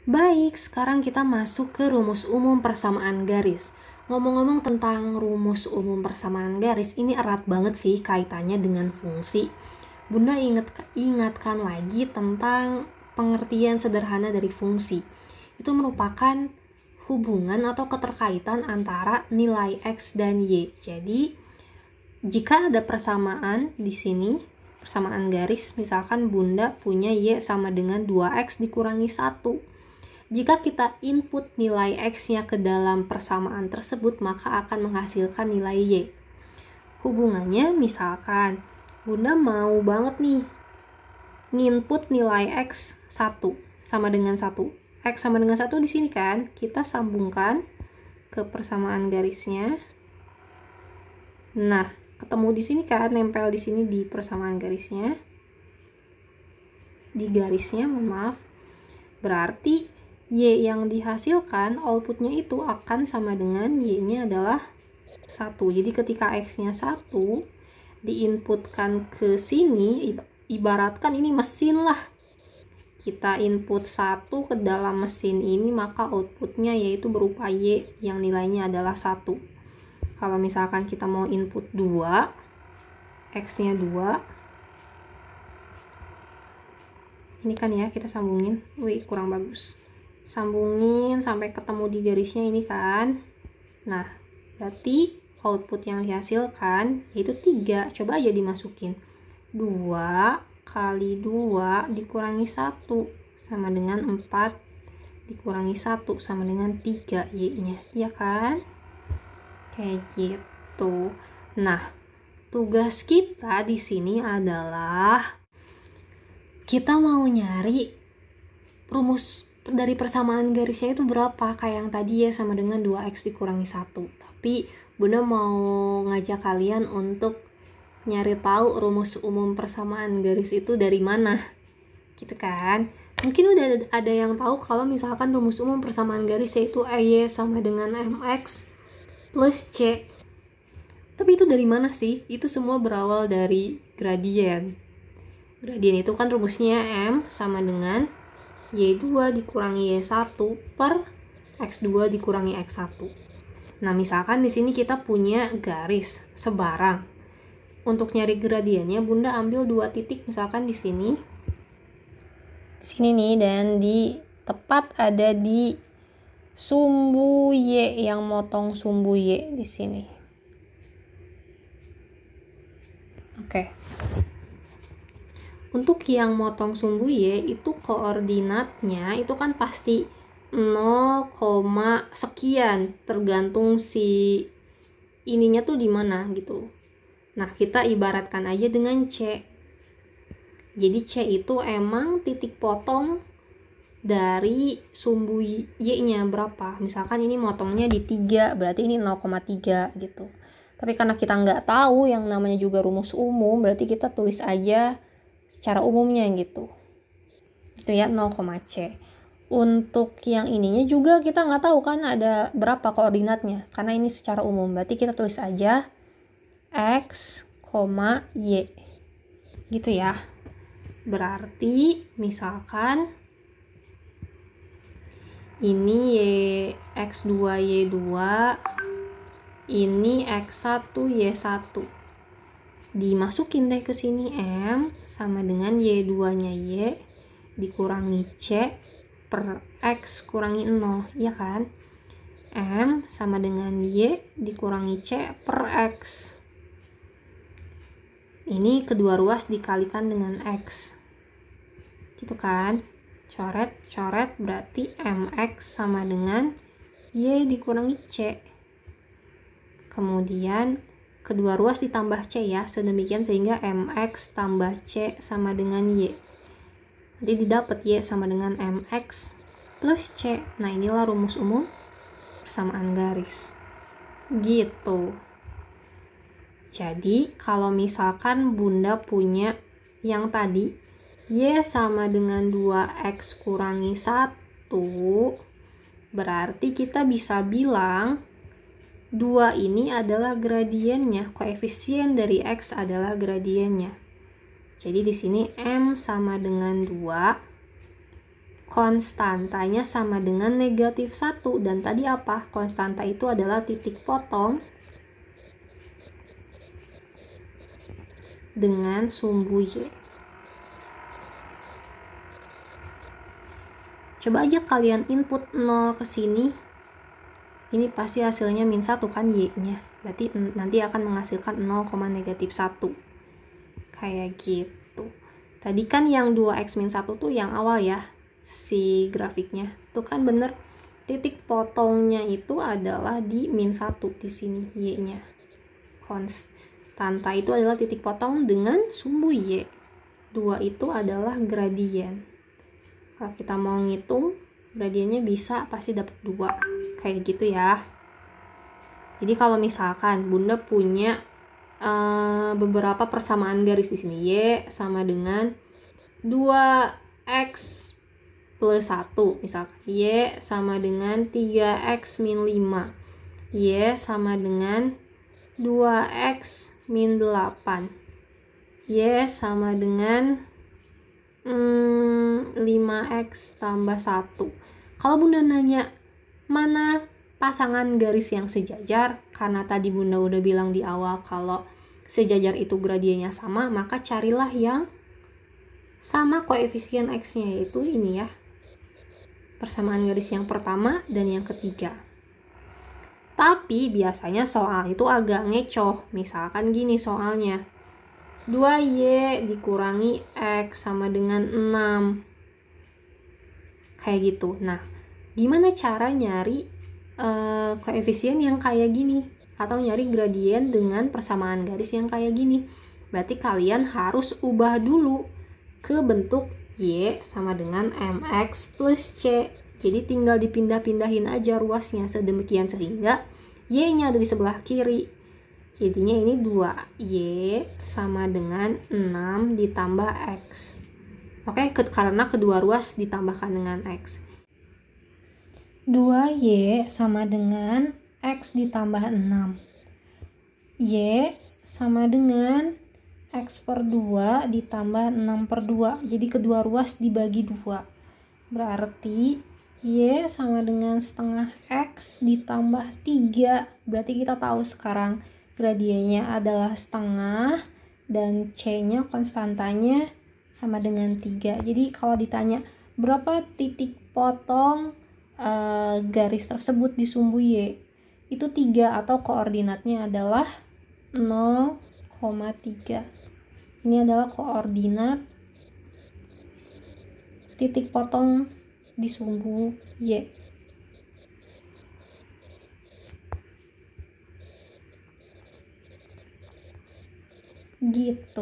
Baik, sekarang kita masuk ke rumus umum persamaan garis. Ngomong-ngomong tentang rumus umum persamaan garis, ini erat banget sih kaitannya dengan fungsi. Bunda ingatkan lagi tentang pengertian sederhana dari fungsi. Itu merupakan hubungan atau keterkaitan antara nilai X dan Y. Jadi, jika ada persamaan di sini, persamaan garis, misalkan Bunda punya Y sama dengan 2X dikurangi 1. Jika kita input nilai X-nya ke dalam persamaan tersebut, maka akan menghasilkan nilai Y. Hubungannya misalkan, Bunda mau banget nih nginput nilai X 1 sama dengan 1. X sama dengan 1 di sini kan, kita sambungkan ke persamaan garisnya. Nah, ketemu di sini kan, nempel di sini di persamaan garisnya. Di garisnya, mohon maaf. Berarti Y yang dihasilkan outputnya itu akan sama dengan Y-nya adalah 1. Jadi ketika X-nya 1 diinputkan ke sini, ibaratkan ini mesin lah. Kita input 1 ke dalam mesin ini, maka outputnya yaitu berupa Y yang nilainya adalah 1. Kalau misalkan kita mau input 2, X-nya 2. Ini kan ya, kita sambungin. Wih, kurang bagus. Sambungin sampai ketemu di garisnya ini kan. Nah, berarti output yang dihasilkan yaitu 3. Coba aja dimasukin. 2 kali 2 dikurangi 1 sama dengan 4 dikurangi 1 sama dengan 3 Y-nya. Iya kan? Kayak gitu. Nah, tugas kita di sini adalah kita mau nyari rumus dari persamaan garisnya itu berapa, kayak yang tadi ya, sama dengan 2X dikurangi 1. Tapi Bunda mau ngajak kalian untuk nyari tahu rumus umum persamaan garis itu dari mana, gitu kan. Mungkin udah ada yang tahu kalau misalkan rumus umum persamaan garis yaitu AY sama dengan MX plus C. Tapi itu dari mana sih? Itu semua berawal dari gradien. Gradien itu kan rumusnya M sama dengan Y2 dikurangi Y1 per X2 dikurangi X1. Nah, misalkan di sini kita punya garis sebarang. Untuk nyari gradiennya, Bunda ambil 2 titik misalkan di sini. Di sini nih, dan di tepat ada di sumbu Y, yang motong sumbu Y di sini. Oke. Untuk yang motong sumbu Y itu koordinatnya itu kan pasti 0, sekian, tergantung si ininya tuh di mana gitu. Nah, kita ibaratkan aja dengan C. Jadi C itu emang titik potong dari sumbu Y-nya berapa. Misalkan ini motongnya di 3, berarti ini 0,3 gitu. Tapi karena kita nggak tahu yang namanya juga rumus umum, berarti kita tulis aja secara umumnya gitu. Itu ya, 0,C. Untuk yang ininya juga kita nggak tahu kan ada berapa koordinatnya, karena ini secara umum. Berarti kita tulis aja X, Y. Gitu ya. Berarti misalkan ini X2, Y2, ini X1, Y1. Dimasukin deh ke sini, M sama dengan Y2-nya Y dikurangi C per X kurangi 0, ya kan? M sama dengan Y dikurangi C per X. Ini kedua ruas dikalikan dengan X. Gitu kan? Coret, berarti MX sama dengan Y dikurangi C. Kemudian kedua ruas ditambah C ya, sedemikian sehingga MX tambah C sama dengan Y. Jadi didapat Y sama dengan MX plus C. Nah, inilah rumus umum persamaan garis. Gitu. Jadi, kalau misalkan Bunda punya yang tadi, Y sama dengan 2X kurangi 1, berarti kita bisa bilang 2 ini adalah gradiennya, koefisien dari X adalah gradiennya. Jadi di sini M sama dengan 2, konstantanya sama dengan negatif 1. Dan tadi apa? Konstanta itu adalah titik potong dengan sumbu Y. Coba aja kalian input 0 ke sini. Ini pasti hasilnya min 1 kan Y-nya. Berarti nanti akan menghasilkan 0, negatif 1. Kayak gitu. Tadi kan yang 2x min 1 tuh yang awal ya, si grafiknya. Tuh kan bener, titik potongnya itu adalah di min 1 di sini, Y-nya. Konstanta itu adalah titik potong dengan sumbu Y. 2 itu adalah gradien. Kalau kita mau ngitung, gradiennya bisa pasti dapat 2. Kayak gitu ya. Jadi kalau misalkan Bunda punya beberapa persamaan garis di sini, Y sama dengan 2x plus 1, misalkan Y sama dengan 3x min 5, Y sama dengan 2x min 8, Y sama dengan 5x tambah 1. Kalau Bunda nanya mana pasangan garis yang sejajar, karena tadi Bunda udah bilang di awal kalau sejajar itu gradiennya sama, maka carilah yang sama koefisien x-nya, yaitu ini ya, persamaan garis yang pertama dan yang ketiga. Tapi biasanya soal itu agak ngecoh. Misalkan gini soalnya, 2y dikurangi x sama dengan 6, kayak gitu. Nah, gimana cara nyari koefisien yang kayak gini, atau nyari gradien dengan persamaan garis yang kayak gini? Berarti kalian harus ubah dulu ke bentuk Y sama dengan mx plus c. Jadi tinggal dipindah-pindahin aja ruasnya sedemikian sehingga Y-nya ada di sebelah kiri. Jadinya ini 2y sama dengan 6 ditambah x. Oke, karena kedua ruas ditambahkan dengan x. 2y sama dengan x ditambah 6. Y sama dengan x per 2 ditambah 6 per 2. Jadi kedua ruas dibagi 2. Berarti Y sama dengan setengah x ditambah 3. Berarti kita tahu sekarang gradiennya adalah setengah dan C-nya konstantanya sama dengan 3. Jadi kalau ditanya berapa titik potong garis tersebut di sumbu Y, itu 3 atau koordinatnya adalah 0,3. Ini adalah koordinat titik potong di sumbu Y. Gitu.